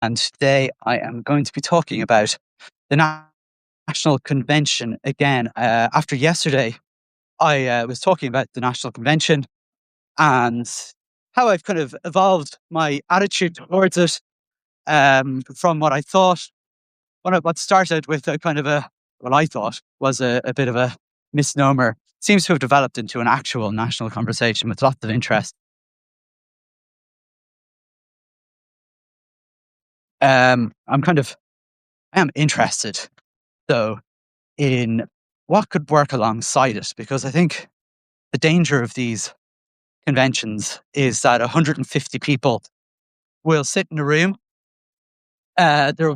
And today I am going to be talking about the National Convention again. After yesterday, I was talking about the National Convention and how I've kind of evolved my attitude towards it from what I thought, what started with a kind of what I thought was a bit of a misnomer, seems to have developed into an actual national conversation with lots of interest. I'm kind of, I am interested though in what could work alongside it, because I think the danger of these conventions is that 150 people will sit in a room. Uh, there will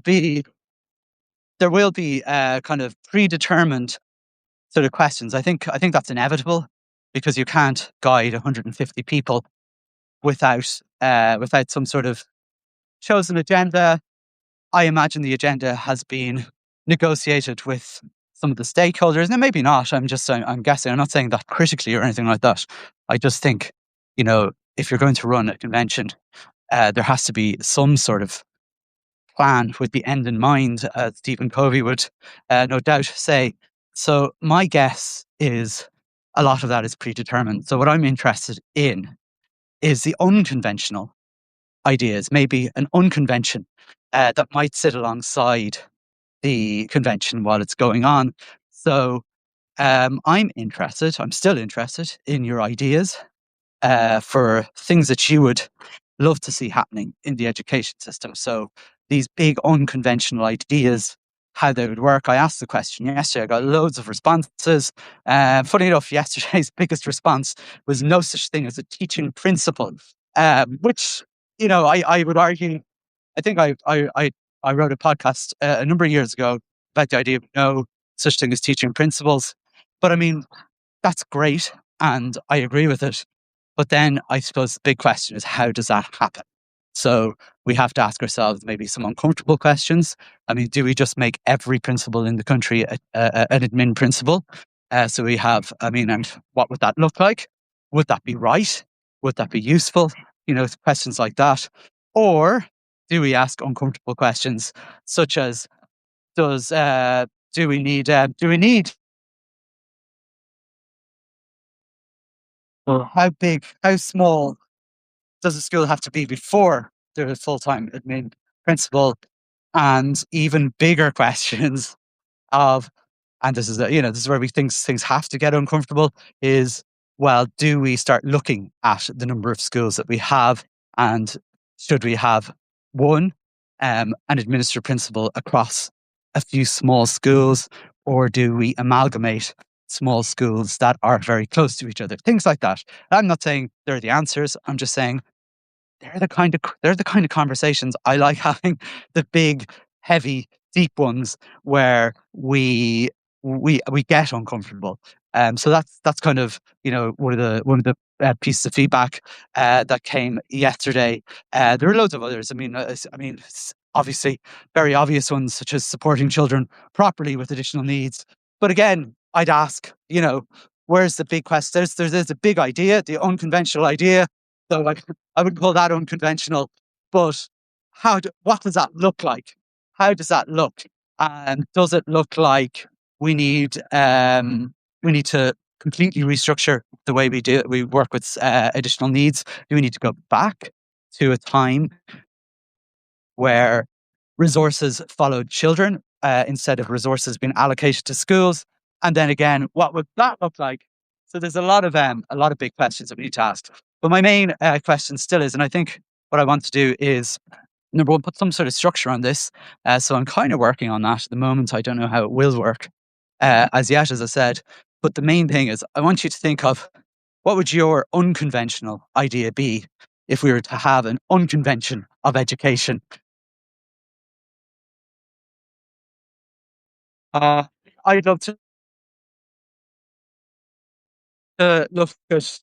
be kind of predetermined sort of questions. I think that's inevitable because you can't guide 150 people without some sort of chosen agenda. I imagine the agenda has been negotiated with some of the stakeholders, and maybe not. I'm guessing. I'm not saying that critically or anything like that. I just think, if you're going to run a convention, there has to be some sort of plan with the end in mind, as Stephen Covey would no doubt say. So my guess is a lot of that is predetermined. So what I'm interested in is the unconventional ideas, maybe an unconvention that might sit alongside the convention while it's going on. So I'm still interested in your ideas for things that you would love to see happening in the education system. So these big unconventional ideas, how they would work. I asked the question yesterday. I got loads of responses. Funny enough, yesterday's biggest response was no such thing as a teaching principle, which, I would argue. I think I wrote a podcast a number of years ago about the idea of no such thing as teaching principles. But I mean, that's great, and I agree with it. But then I suppose the big question is, how does that happen? So we have to ask ourselves maybe some uncomfortable questions. I mean, do we just make every principal in the country an admin principal? So we have, and what would that look like? Would that be right? Would that be useful? Questions like that. Or do we ask uncomfortable questions such as, does do we need how small does a school have to be before there's a full-time admin principal? And even bigger questions of, and this is where we think things have to get uncomfortable, is, well, do we start looking at the number of schools that we have, and should we have one an administrative principal across a few small schools, or do we amalgamate small schools that are very close to each other? Things like that. I'm not saying they're the answers. I'm just saying they're the kind of conversations I like having, the big, heavy, deep ones where we get uncomfortable. So that's kind of one of the pieces of feedback that came yesterday. There are loads of others. Obviously very obvious ones such as supporting children properly with additional needs. But again, I'd ask, where's the big question? There's a big idea, the unconventional idea. So I would call that unconventional, but what does that look like? How does that look? And does it look like we need to completely restructure the way we work with additional needs? Do we need to go back to a time where resources followed children instead of resources being allocated to schools? And then again, what would that look like? So there's a lot of big questions that we need to ask. But my main question still is, and I think what I want to do is, number one, put some sort of structure on this. So I'm kind of working on that at the moment. I don't know how it will work as yet, as I said. But the main thing is, I want you to think of, what would your unconventional idea be if we were to have an unconvention of education? Uh, I'd love to look at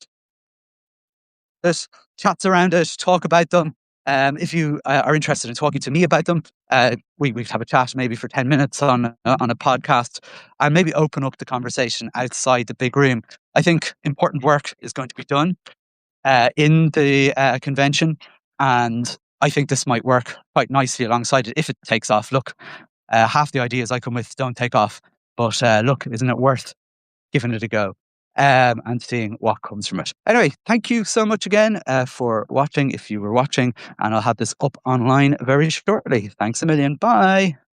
chats around it, talk about them. If you are interested in talking to me about them, we could have a chat maybe for 10 minutes on a podcast, and maybe open up the conversation outside the big room. I think important work is going to be done in the convention, and I think this might work quite nicely alongside it if it takes off. Look, half the ideas I come with don't take off, but look, isn't it worth giving it a go and seeing what comes from it? Anyway, thank you so much again for watching, if you were watching, and I'll have this up online very shortly. Thanks a million. Bye.